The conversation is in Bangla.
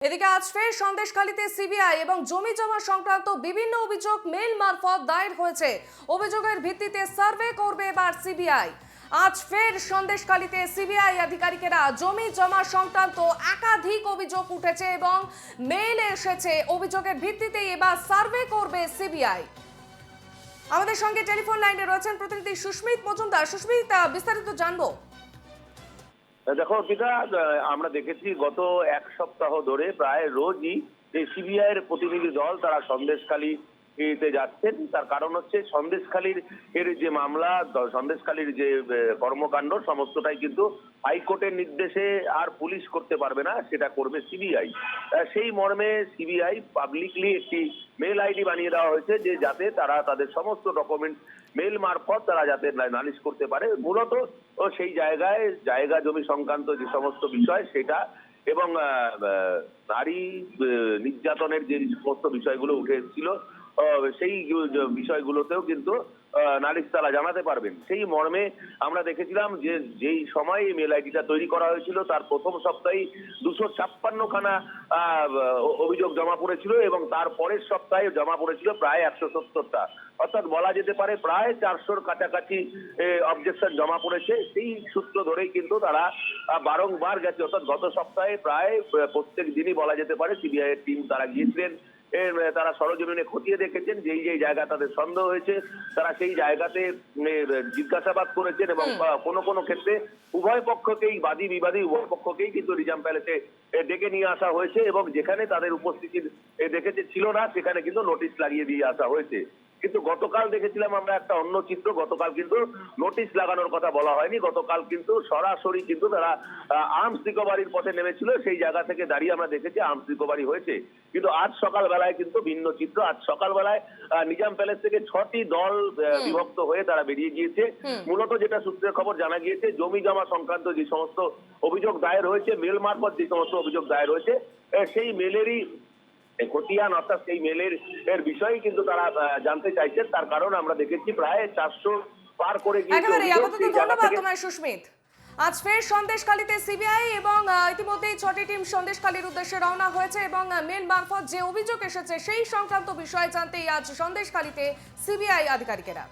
এদিকে আজ ফের সন্দেশখালীতে সিবিআই এবং জমি জমা সংক্রান্ত বিভিন্ন অভিযোগ মেল মারফত দায়ের হয়েছে। অভিযোগের ভিত্তিতে সার্ভে করবে এবার সিবিআই। আজ ফের সন্দেশখালীতে সিবিআই আধিকারিকেরা জমি জমা সংক্রান্ত একাধিক অভিযোগ উঠেছে এবং মেল এসেছে। অভিযোগের ভিত্তিতে এবার সার্ভে করবে সিবিআই। আমাদের সঙ্গে টেলিফোন লাইনে রয়েছেন প্রতিনিধি সুস্মিত মজুমদার। সুস্মিত, বিস্তারিত জানবো। দেখো অর্পিতা, আমরা দেখেছি গত এক সপ্তাহ ধরে প্রায় রোজই যে সিবিআই এর প্রতিনিধি দল তারা সন্দেশখালীতে যাচ্ছেন। তার কারণ হচ্ছে সন্দেশখালীর যে মামলা, সন্দেশখালীর যে কর্মকাণ্ড সমস্তটাই কিন্তু হাইকোর্টের নির্দেশে আর পুলিশ করতে পারবে না, সেটা করবে সিবিআই। সেই মর্মে সিবিআই পাবলিকলি একটি মেল আইডি বানিয়ে দেওয়া হয়েছে যে যাতে তারা তাদের সমস্ত ডকুমেন্ট মেল মারফত তারা যাতে নালিশ করতে পারে। মূলত সেই জায়গা জমি সংক্রান্ত যে সমস্ত বিষয় সেটা এবং নারী নির্যাতনের যে সমস্ত বিষয়গুলো উঠে এসেছিল সেই বিষয়গুলোতেও কিন্তু নালিশ তারা জানাতে পারবেন। সেই মর্মে আমরা দেখেছিলাম যে যেই সময় মেল আইডিটা তৈরি করা হয়েছিল তার প্রথম সপ্তাহে 256 খানা অভিযোগ জমা পড়েছিল এবং তার পরের সপ্তাহে জমা পড়েছিল প্রায় 170টা। অর্থাৎ বলা যেতে পারে প্রায় 400-র কাছাকাছি অবজেকশন জমা পড়েছে। সেই সূত্র ধরেই কিন্তু তারা বারংবার গেছে। অর্থাৎ গত সপ্তাহে প্রায় প্রত্যেক দিনই বলা যেতে পারে সিবিআই এর টিম তারা গিয়েছিলেন। তারা সরজমিনে খতিয়ে দেখেছেন যেই জায়গা তাদের সন্দেহ হয়েছে তারা সেই জায়গাতে জিজ্ঞাসাবাদ করেছেন এবং কোনো ক্ষেত্রে উভয় পক্ষকেই, বাদী বিবাদী উভয় পক্ষকেই কিন্তু রিজার্ভ প্যালেসে ডেকে নিয়ে আসা হয়েছে এবং যেখানে তাদের উপস্থিতি দেখেছে ছিল না সেখানে কিন্তু নোটিশ লাগিয়ে দিয়ে আসা হয়েছে। কিন্তু গতকাল দেখেছিলাম আমরা একটা অন্য চিত্র। গতকাল কিন্তু নোটিশ লাগানোর কথা বলা হয়নি, গতকাল কিন্তু সরাসরি কিন্তু তারা আর্মস রিকভারির পথে নেমেছিল। সেই জায়গা থেকে দাঁড়িয়ে আমরা দেখেছি আর্মস রিকভারি হয়েছে। কিন্তু আজ সকালবেলায় কিন্তু ভিন্ন চিত্র। আজ সকালবেলায় নিজাম প্যালেস থেকে 6টি দল বিভক্ত হয়ে তারা বেরিয়ে গিয়েছে। মূলত যেটা সূত্রের খবর জানা গিয়েছে জমি জমা সংক্রান্ত যে সমস্ত অভিযোগ দায়ের হয়েছে, মেল মারফত যে সমস্ত অভিযোগ দায়ের হয়েছে, সেই মেলেরই খতিয়ান অর্থাৎ সেই মেলের বিষয়ে কিন্তু তারা জানতে চাইছেন। তার কারণ আমরা দেখেছি প্রায় 400 পার করে গিয়েছে। ধন্যবাদ তোমায় সুস্মিত। আজ ফের সন্দেশখালীতে সিবিআই এবং ইতিমধ্যেই 6টি টিম সন্দেশখালীর উদ্দেশ্যে রওনা হয়েছে এবং মেল মারফত যে অভিযোগ এসেছে সেই সংক্রান্ত বিষয়ে জানতেই আজ সন্দেশখালীতে সিবিআই আধিকারিকেরা।